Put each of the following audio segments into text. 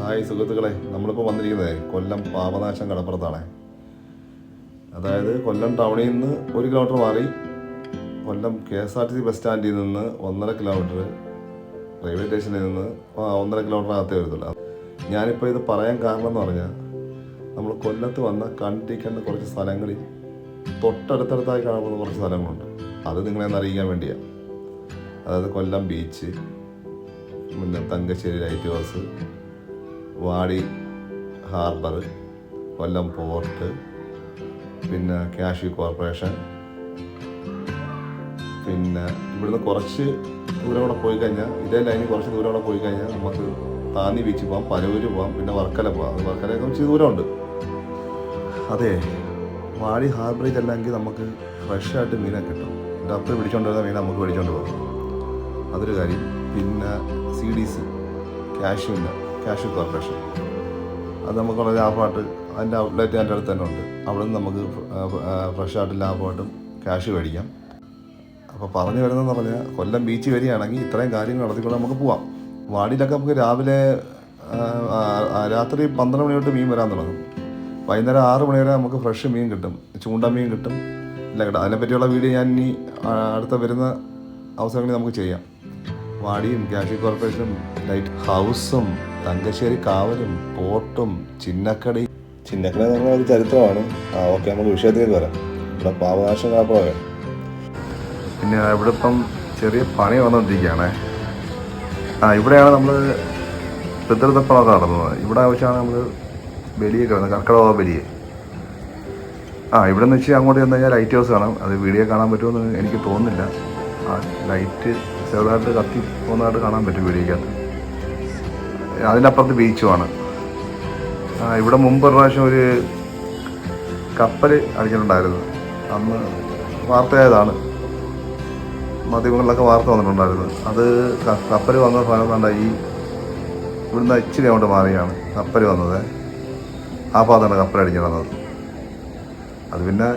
Hi സുഹൃത്തുക്കളെ, നമ്മളിപ്പോൾ വന്നിരിക്കുന്നത് കൊല്ലം പാപനാശം കടപ്പുറത്താണ്. അതായത് കൊല്ലം ടൗണിൽ നിന്ന് 1 കിലോമീറ്റർ മാറി കൊല്ലം KSRTC ബസ് സ്റ്റാൻഡിൽ നിന്ന് 1.5 കിലോമീറ്റർ, റെയിൽവേ സ്റ്റേഷനിൽ നിന്ന് 1.5 കിലോമീറ്റർ അകത്തേ വരുന്നുള്ളൂ. ഞാനിപ്പോൾ ഇത് പറയാൻ കാരണം എന്ന് പറഞ്ഞാൽ, നമ്മൾ കൊല്ലത്ത് വന്ന കണ്ടിരിക്കേണ്ട കുറച്ച് സ്ഥലങ്ങളിൽ തൊട്ടടുത്തടുത്തായി കാണുന്ന കുറച്ച് സ്ഥലങ്ങളുണ്ട്. അത് നിങ്ങളെ ഒന്ന് അറിയിക്കാൻ വേണ്ടിയാണ്. അതായത് കൊല്ലം ബീച്ച്, പിന്നെ തങ്കശ്ശേരി ലൈറ്റ് ഹൗസ്, വാടി ഹാർബർ, കൊല്ലം പോർട്ട്, പിന്നെ കാഷ്യൂ കോർപ്പറേഷൻ. പിന്നെ ഇവിടുന്ന് കുറച്ച് ദൂരം കൂടെ പോയി കഴിഞ്ഞാൽ, ഇതേ ലൈനിൽ കുറച്ച് ദൂരം കൂടെ പോയി കഴിഞ്ഞാൽ നമുക്ക് താന്നി ബീച്ച് പോകാം, പനവൂര് പോകാം, പിന്നെ വർക്കല പോകാം. അത് വർക്കലയൊക്കെ കുറച്ച് ദൂരമുണ്ട്. അതെ, വാടി ഹാർബറിൽ ചെല്ലെങ്കിൽ നമുക്ക് ഫ്രഷായിട്ട് മീനൊക്കെ കിട്ടും. ഡപ്പ് പിടിച്ചുകൊണ്ടിരുന്ന മീൻ നമുക്ക് പിടിച്ചുകൊണ്ട് പോകാം. അതൊരു കാര്യം. പിന്നെ CDC കാഷ്യൂ കോർപ്പറേഷൻ, അത് നമുക്കുള്ള ലാഭമായിട്ട് അതിൻ്റെ ഔട്ട്ലെറ്റ് എൻ്റെ അടുത്ത് തന്നെ ഉണ്ട്. അവിടെ നിന്ന് നമുക്ക് ഫ്രഷായിട്ട് ലാഭമായിട്ടും ക്യാഷ് മേടിക്കാം. അപ്പോൾ പറഞ്ഞു വരുന്നതെന്ന് പറഞ്ഞാൽ, കൊല്ലം ബീച്ച് വരികയാണെങ്കിൽ ഇത്രയും കാര്യങ്ങൾ നടത്തിക്കൊണ്ട് നമുക്ക് പോവാം. വാടിയിലൊക്കെ നമുക്ക് രാത്രി 12 മണി തൊട്ട് മീൻ വരാൻ തുടങ്ങും. വൈകുന്നേരം 6 മണി വരെ നമുക്ക് ഫ്രഷ് മീൻ കിട്ടും, ചൂണ്ട മീൻ കിട്ടും. ഇല്ല കേട്ടോ, അതിനെപ്പറ്റിയുള്ള വീഡിയോ ഞാൻ ഇനി അടുത്ത വരുന്ന അവസരങ്ങളിൽ നമുക്ക് ചെയ്യാം. വാടിയും കാഷ്യൂ കോർപ്പറേഷനും ലൈറ്റ് ഹൗസും തങ്കശ്ശേരി കാവലും പോർട്ടും ചിന്നക്കട എന്ന് പറഞ്ഞ ഒരു ചരിത്രമാണ്. ഓക്കെ, നമുക്ക് വിഷയത്തിലേക്ക് വരാം. ഇവിടെ പാവനാശം കാപ്പുറം. പിന്നെ ഇവിടെ ഇപ്പം ചെറിയ പണി വന്നുകൊണ്ടിരിക്കുകയാണേ. ഇവിടെയാണ് നമ്മൾ പിതൃതർപ്പണമൊക്കെ നടന്നത്. ഇവിടെ ആവശ്യമാണ് നമ്മൾ ബലിയൊക്കെ വരുന്നത്, കർക്കിടക ബലിയെ. ഇവിടെ നിന്ന് വെച്ച് അങ്ങോട്ട് ചെന്ന് കഴിഞ്ഞാൽ ലൈറ്റ് ഹൗസ് കാണാം. അത് വീഡിയോ കാണാൻ പറ്റുമെന്ന് എനിക്ക് തോന്നുന്നില്ല. ലൈറ്റ് ചെറുതായിട്ട് കത്തി പോകുന്നതായിട്ട് കാണാൻ പറ്റും വീഡിയോക്കകത്ത്. അതിനപ്പുറത്ത് ബീച്ചുമാണ്. ഇവിടെ മുമ്പ് ഒരു പ്രാവശ്യം ഒരു കപ്പൽ അടിച്ചിട്ടുണ്ടായിരുന്നു. അന്ന് വാർത്തയായതാണ്, മാധ്യമങ്ങളിലൊക്കെ വാർത്ത വന്നിട്ടുണ്ടായിരുന്നു. അത് കപ്പൽ വന്ന സ്ഥലം കണ്ടായി ഇവിടുന്ന് ഇച്ചിരി അങ്ങോട്ട് മാറിയാണ് കപ്പൽ വന്നത്. ആ ഭാഗത്താണ് കപ്പൽ അടിച്ചിടുന്നത്. അത് പിന്നെ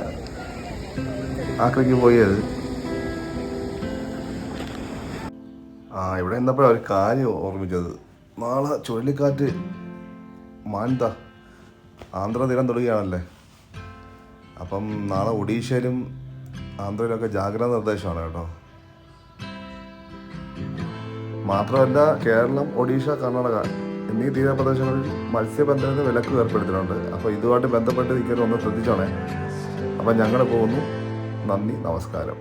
ആക്രിക്ക് പോയി. അത് ഇവിടെ നിന്നപ്പോഴാണ് ഒരു കാര്യം ഓർമ്മിച്ചത്. നാളെ ചുഴലിക്കാറ്റ് മാൻത ആന്ധ്ര തീരം തൊടുകയാണല്ലേ. അപ്പം നാളെ ഒഡീഷയിലും ആന്ധ്രയിലൊക്കെ ജാഗ്രതാ നിർദ്ദേശമാണ് കേട്ടോ. മാത്രമല്ല, കേരളം, ഒഡീഷ, കർണാടക എന്നീ തീരപ്രദേശങ്ങളിൽ മത്സ്യബന്ധനത്തിന് വിലക്ക് ഏർപ്പെടുത്തിയിട്ടുണ്ട്. അപ്പോൾ ഇതുമായിട്ട് ബന്ധപ്പെട്ട് നിൽക്കുന്നവർ ഒന്ന് ശ്രദ്ധിച്ചോണേ. അപ്പം ഞങ്ങൾ പോകുന്നു. നന്ദി, നമസ്കാരം.